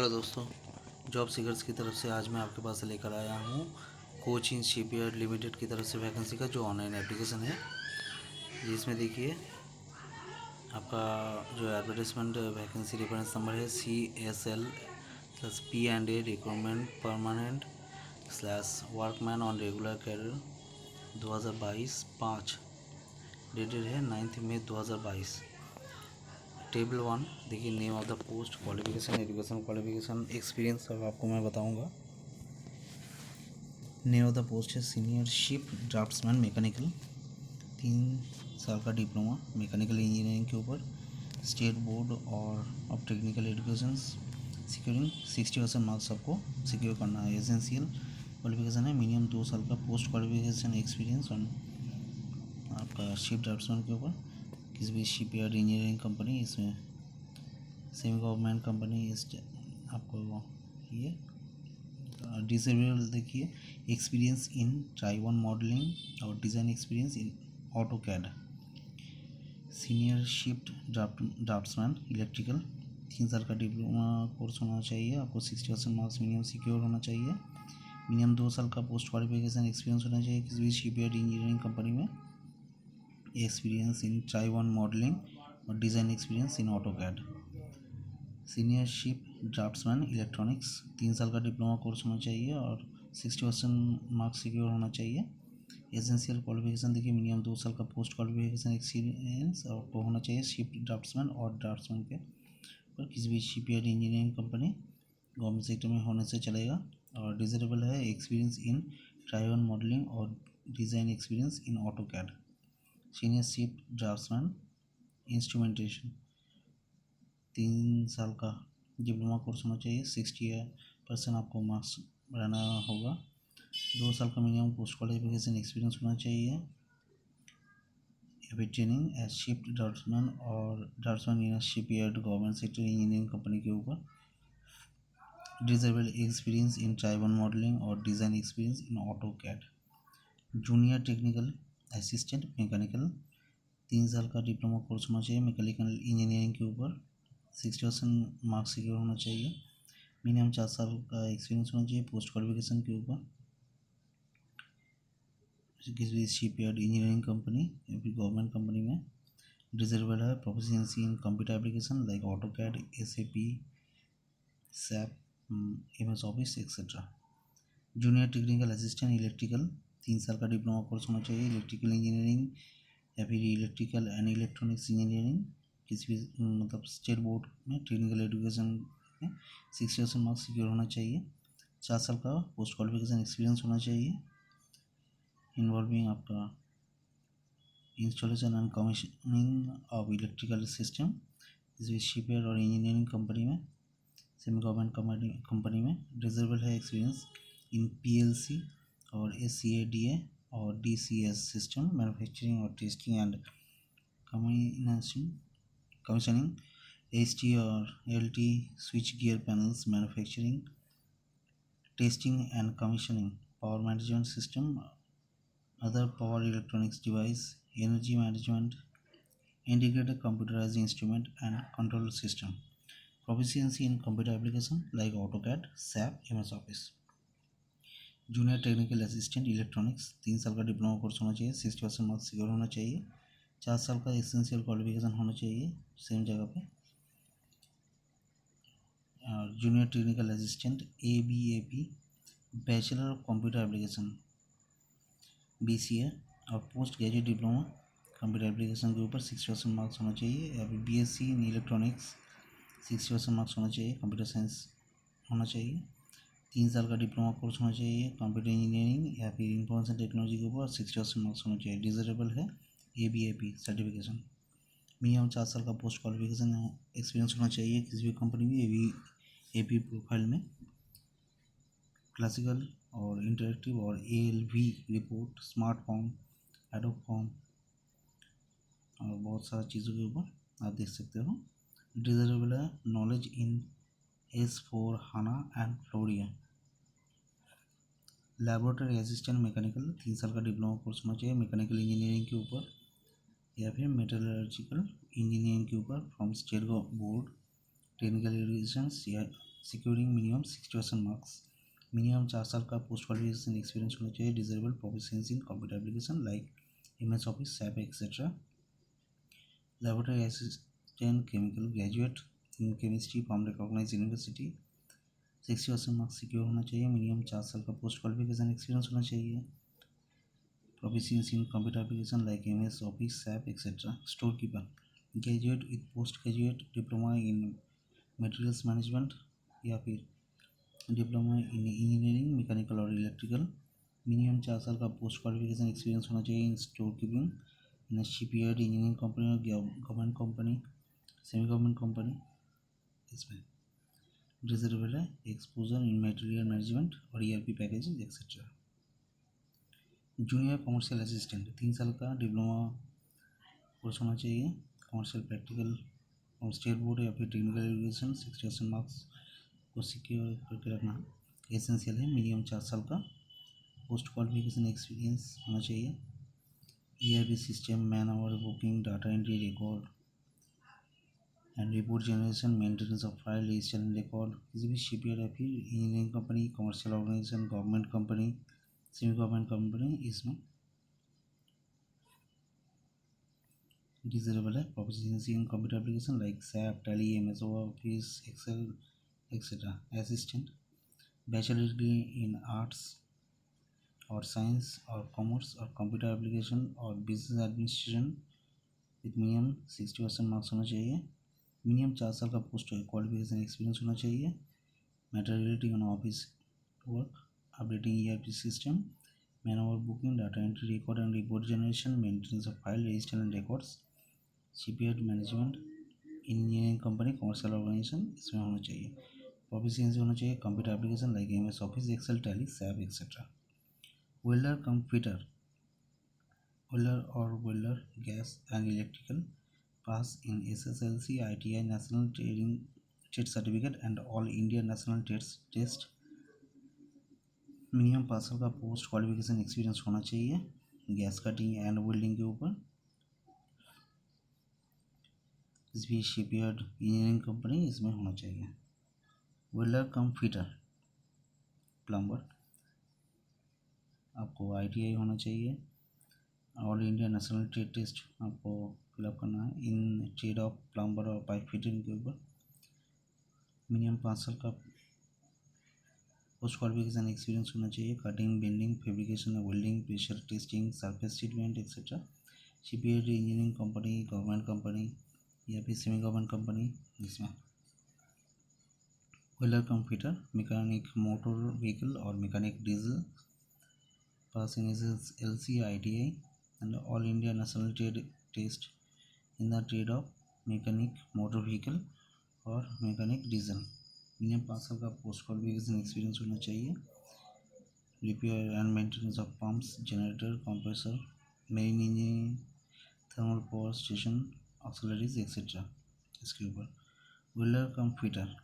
Hello दोस्तों, job seekers की तरफ से आज मैं आपके पास लेकर आया हूँ कोचिंग शिपयार्ड लिमिटेड की तरफ से वैकेंसी का जो ऑनलाइन एप्लीकेशन है। जिसमें देखिए आपका जो एडवर्टाइजमेंट वैकेंसी रेफरेंस नंबर है CSL+P&A requirement permanent /workman on regular cadre 2022-5 dated है 9 मई 2022। टेबल 1 देखिए, name of the post, qualification, education qualification, experience सब आपको मैं बताऊंगा। नेम ऑफ द पोस्ट है सीनियर शिप ड्राफ्ट्समैन मैकेनिकल, 3 साल का डिप्लोमा मैकेनिकल इंजीनियरिंग के ऊपर, स्टेट बोर्ड और of technical education securing 60% marks आपको सिक्योर करना है। एसेंशियल क्वालिफिकेशन है मिनिमम 2 साल का पोस्ट क्वालिफिकेशन एक्सपीरियंस ऑन आपका शिप ड्राफ्ट्समैन के ऊपर, किसी भी शिपयार्ड इंजीनियरिंग कंपनी, इसमें सेमी गवर्नमेंट कंपनी इस आपको ये डिसेबल देखिए, एक्सपीरियंस इन टाइवान मॉडलिंग और design experience in AutoCAD, senior shift draughtsman electrical, 3 साल का डिप्लोमा कोर्स होना चाहिए आपको, 60% मार्क्स मिनिमम सिक्योर होना चाहिए, मिनिमम 2 साल का पोस्ट क्वालिफिकेशन एक्सपीरियंस होना चाहिए किसी भी शिपयार्ड इंजीनियरिंग कंपनी में, एक्सपीरियंस इन टाइवान मॉडलिंग और design experience in AutoCAD, senior ship draughtsman electronics, 3 साल का डिप्लोमा कोर्स होना चाहिए और 60% मार्क्स सिक्योर होना चाहिए। एसेंशियल क्वालिफिकेशन देखिए, मिनिमम 2 साल का पोस्ट क्वालिफिकेशन एक्सपीरियंस आपको होना चाहिए शिप ड्राफ्ट्समैन और ड्राफ्ट्समैन के पर किसी भी shipyard engineering company government sector में होने से चलेगा। और डिजरेबल है एक्सपीरियंस इन ट्राइवन मॉडलिंग और design experience in AutoCAD, senior ship draughtsman instrumentation, 3 साल का डिप्लोमा कोर्स होना चाहिए, 60% आपको मार्क्स रहना होगा, 2 साल का मिनिमम पोस्ट क्वालिफिकेशन एक्सपीरियंस होना चाहिए, अभी ट्रेनिंग एज शिप ड्राफ्ट्समैन और draftsman in shipyard government sector engineering company के ऊपर, desirable experience in Taiwan modelling और design experience in AutoCAD, junior technical assistant mechanical, 3 साल का डिप्लोमा कोर्स होना चाहिए मैकेनिकल इंजीनियरिंग के ऊपर, 60% मार्क्स सिक्योर होना चाहिए, मिनिमम 4 साल का एक्सपीरियंस होना चाहिए पोस्ट क्वालिफिकेशन के ऊपर, किसी भी शिपयार्ड इंजीनियरिंग कंपनी या फिर गवर्नमेंट कंपनी में, डिजरेबल है proficiency in computer application like AutoCAD, SAP, SAP, MS office etcetera, junior technical assistant electrical, 3 साल का डिप्लोमा कोर्स होना चाहिए इलेक्ट्रिकल इंजीनियरिंग या फिर इलेक्ट्रिकल एंड इलेक्ट्रॉनिक्स इंजीनियरिंग, किसी भी मतलब स्टेट बोर्ड में टेक्निकल एजुकेशन में 60% मार्क्स सिक्योर होना चाहिए, 4 साल का पोस्ट क्वालिफिकेशन एक्सपीरियंस होना चाहिए इन्वॉल्विंग आपका installation and commissioning of electrical system, किसी भी शिपयार्ड और इंजीनियरिंग कंपनी में, सेमी गवर्नमेंट कंपनी में, डिजरेबल है एक्सपीरियंस इन PLC और SCADA और DCS सिस्टम मैन्युफैक्चरिंग और टेस्टिंग एंड कमीशनिंग, HT और LT switch gear panels manufacturing, testing and commissioning, power management system, other power electronics device, energy management, integrated computerized instrument and control system, proficiency in computer application like AutoCAD, SAP, MS Office, junior technical assistant electronics, 3 साल का diploma course होना चाहिए, 60% marks secure होना चाहिए, 4 साल का essential qualification होना चाहिए सेम जगह पे, और junior technical assistant ABAP, bachelor of computer application BCA और post graduate diploma computer application के ऊपर 60% मार्क्स होना चाहिए, या फिर BSc इन इलेक्ट्रॉनिक्स 60% मार्क्स होना चाहिए, कंप्यूटर साइंस होना चाहिए, 3 साल का डिप्लोमा कोर्स होना चाहिए कंप्यूटर इंजीनियरिंग या फिर इंफॉर्मेशन टेक्नोलॉजी के ऊपर 60% मार्क्स होना चाहिए, डिजरेबल है ABAP सर्टिफिकेशन, मिनिमम 4 साल का पोस्ट क्वालिफिकेशन एक्सपीरियंस होना चाहिए किसी भी कंपनी में AP प्रोफाइल में, क्लासिकल और इंटरेक्टिव और ALV report, smart form, adobe form और बहुत सारा चीज़ों के ऊपर आप देख सकते हो, डिजरेबल है knowledge in S4 HANA and फ्लोरिया, laboratory assistant mechanical, 3 साल का डिप्लोमा कोर्स होना चाहिए मैकेनिकल इंजीनियरिंग के ऊपर या फिर मेटलर्जिकल इंजीनियरिंग के ऊपर from state board technical education या सिक्योरिंग मिनिमम 60% मार्क्स। मिनिमम 4 साल का पोस्ट क्वालिफिकेशन एक्सपीरियंस होना चाहिए। Desirable proficiency in computer application like MS office, SAP etcetera. Laboratory assistant chemical graduate in chemistry from recognise university. 60% marks secure होना चाहिए। Minimum 4 साल का post qualification experience होना चाहिए। Proficiency in computer application like MS Office, SAP etc. Storekeeper, graduate with postgraduate diploma in materials management या फिर diploma in engineering mechanical और electrical. Minimum 4 साल का पोस्ट क्वालिफिकेशन एक्सपीरियंस होना चाहिए in store keeping in shipyard, engineering company और government company, semi government company. इसमें desirable है एक्सपोजर इन मटेरियल मैनेजमेंट और ERP package etcetera. Junior commercial assistant 3 साल का डिप्लोमा कोर्स होना चाहिए। कमर्शियल प्रैक्टिकल और स्टेट बोर्ड या फिर टेक्निकल एजुकेशन। 60% मार्क्स को सिक्योर करके रखना एसेंशियल है। मिनिमम 4 साल का पोस्ट क्वालिफिकेशन एक्सपीरियंस होना चाहिए। ERP system, man hour booking, data entry, record and report generation, maintenance of file, register and record. किसी भी शिपयार्ड या फिर engineering company, commercial organisation, government company, semi government company, इसमें desirable है। Proficiency in computer application like SAP, Tally, MS office, excel etcetera. Assistant bachelor degree in arts और science और commerce और computer application और business administration with minimum 60% marks होना चाहिए। Minimum 4 साल का पोस्ट क्वालिफिकेशन एक्सपीरियंस होना चाहिए। Materiality on office work, updating ERP system, man hour booking, data entry, record and report generation, maintenance of file, register and records, shipyard management, engineering company, commercial organisation, इसमें होना चाहिए। Proficiency होना चाहिए computer application like MS office, Excel, Tally, SAP etcetera. Welder computer, welder और welder gas and electrical pass in SSLC, ITI, national trading trade certificate and all India national test. Minimum 5 साल का post qualification experience होना चाहिए gas cutting and welding के ऊपर। इस भी shipyard engineering company इसमें होना चाहिए। वेल्डर कम फिटर प्लम्बर, आपको ITI होना चाहिए। All India national trade test आपको फिलअप करना है इन ट्रेड ऑफ प्लम्बर और पाइप फिटिंग के ऊपर। मिनिमम 5 साल का पोस्ट क्वालिफिकेशन एक्सपीरियंस होना चाहिए। Cutting, bending, fabrication, welding, pressure testing, surface treatment etcetera. Shipyard engineering company, government company या फिर सेमी गवर्नमेंट कंपनी। इसमें welder computer, mechanic motor vehicle और mechanic diesel pass in SSLC, ITI and all India national trade test in the trade of mechanic motor vehicle और mechanic diesel. Minimum 5 साल का post qualification experience होना चाहिए। Repair and maintenance of pumps, generator, compressor, marine engineering, thermal power station, auxiliaries etcetera. इसके ऊपर welder computer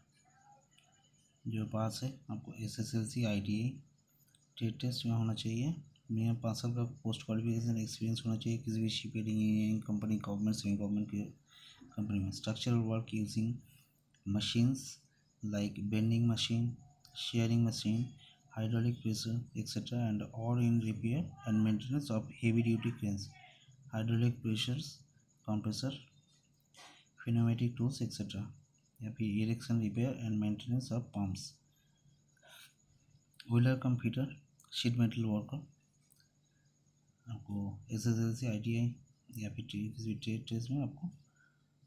जो पास है आपको SSLC, ITI ट्रेड टेस्ट में होना चाहिए। मिनिमम 5 साल का पोस्ट क्वालिफिकेशन एक्सपीरियंस होना चाहिए किसी भी shipyard, engineering company, government, semi government के कंपनी में। Structural work using machines like bending machine, sharing machine, hydraulic pressure etc. and or in repair and maintenance of heavy duty cranes, hydraulic pressures, compressor, pneumatic tools etc. या फिर erection, repair and maintenance of pumps। Welder computer, sheet metal worker, आपको SSLC, ITI या फिर किसी भी trade test में आपको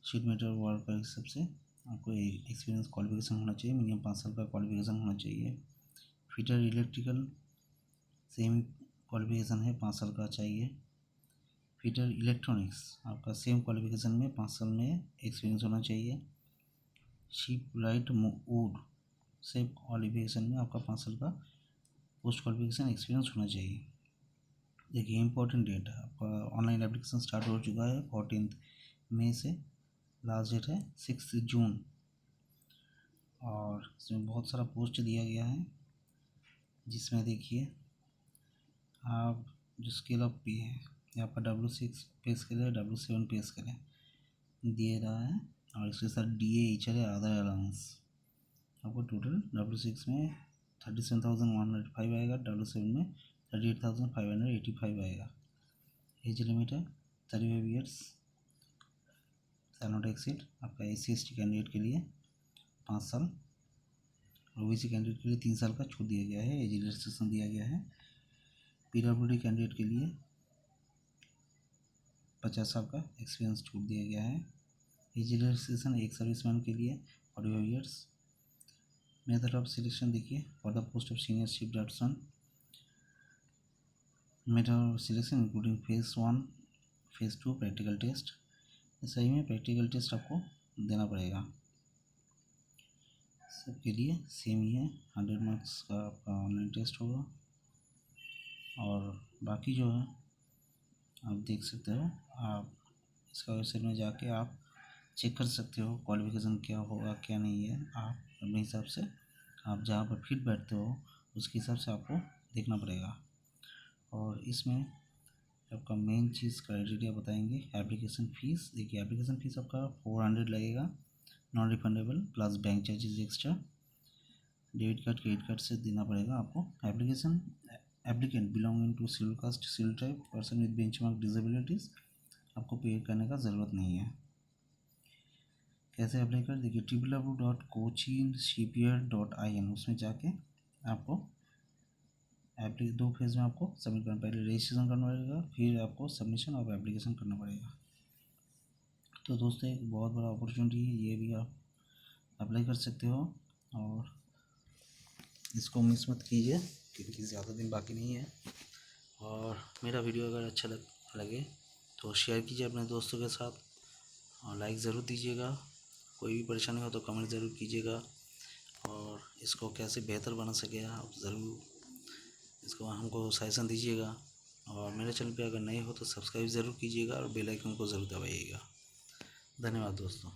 sheet metal worker इस सबसे आपको एक्सपीरियंस क्वालिफिकेशन होना चाहिए। मिनिमम 5 साल का क्वालिफिकेशन होना चाहिए। फिटर इलेक्ट्रिकल सेम क्वालिफिकेशन है, 5 साल का चाहिए। फिटर इलेक्ट्रॉनिक्स आपका सेम क्वालिफिकेशन में 5 साल में एक्सपीरियंस होना चाहिए। Ship right would same qualification में आपका 5 साल का पोस्ट क्वालिफिकेशन एक्सपीरियंस होना चाहिए। देखिए इंपॉर्टेंट डेट है आपका, ऑनलाइन एप्लीकेशन स्टार्ट हो चुका है 14 मई से, लास्ट डेट है 6 जून। और इसमें बहुत सारा पोस्ट दिया गया है जिसमें देखिए आप जो स्केल ऑफ पे है यहाँ पर W6 पे स्केल है, W7 पे स्केल है दिए रहा है और इसके साथ DA, HRA, अदर अलाउंस आपको टोटल W6 में 37,105 आएगा, W7 में 38,585 आएगा। एज लिमिट है 35 ईयर्स, शैल नॉट एक्सीड। आपका SC/ST कैंडिडेट के लिए 5 साल, OBC कैंडिडेट के लिए 3 साल का छूट दिया गया है, एज रिलैक्सेशन दिया गया है। PWD कैंडिडेट के लिए 50 साल का एक्सपीरियंस छूट दिया गया है। एज रिलैक्सेशन एक सर्विसमैन के लिए 45 ईयर्स। मेथड ऑफ सिलेक्शन देखिए, for the post of senior ship draftsman method of selection including phase 1, phase 2 practical test. सही में प्रैक्टिकल टेस्ट आपको देना पड़ेगा, सबके लिए सेम ही है। 100 मार्क्स का आपका ऑनलाइन टेस्ट होगा, और बाकी जो है आप देख सकते हो, आप इसका वेबसाइट में जाके आप चेक कर सकते हो क्वालिफिकेशन क्या होगा क्या नहीं है। आप अपने हिसाब से आप जहाँ पर फिट बैठते हो उसके हिसाब से आपको देखना पड़ेगा। और इसमें आपका मेन चीज़ क्राइटेरिया बताएंगे। एप्लीकेशन फ़ीस देखिए, एप्लीकेशन फ़ीस आपका 400 लगेगा, non refundable, plus bank charges extra. Debit card credit card से देना पड़ेगा आपको। Applicant belonging to schedule caste, schedule tribe, person with benchmark disabilities, आपको पे करने का ज़रूरत नहीं है। कैसे अप्लाई कर देखिए, www.cochinshipyard.in उसमें जाके आपको 2 फेज़ में आपको सबमिट करना, पहले रजिस्ट्रेशन करना पड़ेगा, फिर आपको सबमिशन और एप्लीकेशन करना पड़ेगा। तो दोस्तों एक बहुत बड़ा अपॉर्चुनिटी है, ये भी आप अप्लाई कर सकते हो और इसको मिस मत कीजिए क्योंकि ज़्यादा दिन बाकी नहीं है। और मेरा वीडियो अगर अच्छा लगे तो शेयर कीजिए अपने दोस्तों के साथ, और लाइक ज़रूर दीजिएगा। कोई भी परेशानी हो तो कमेंट ज़रूर कीजिएगा, और इसको कैसे बेहतर बना सके आप ज़रूर इसको हमको सजेशन दीजिएगा। और मेरे चैनल पे अगर नए हो तो सब्सक्राइब ज़रूर कीजिएगा और बेल आइकन को ज़रूर दबाइएगा। धन्यवाद दोस्तों।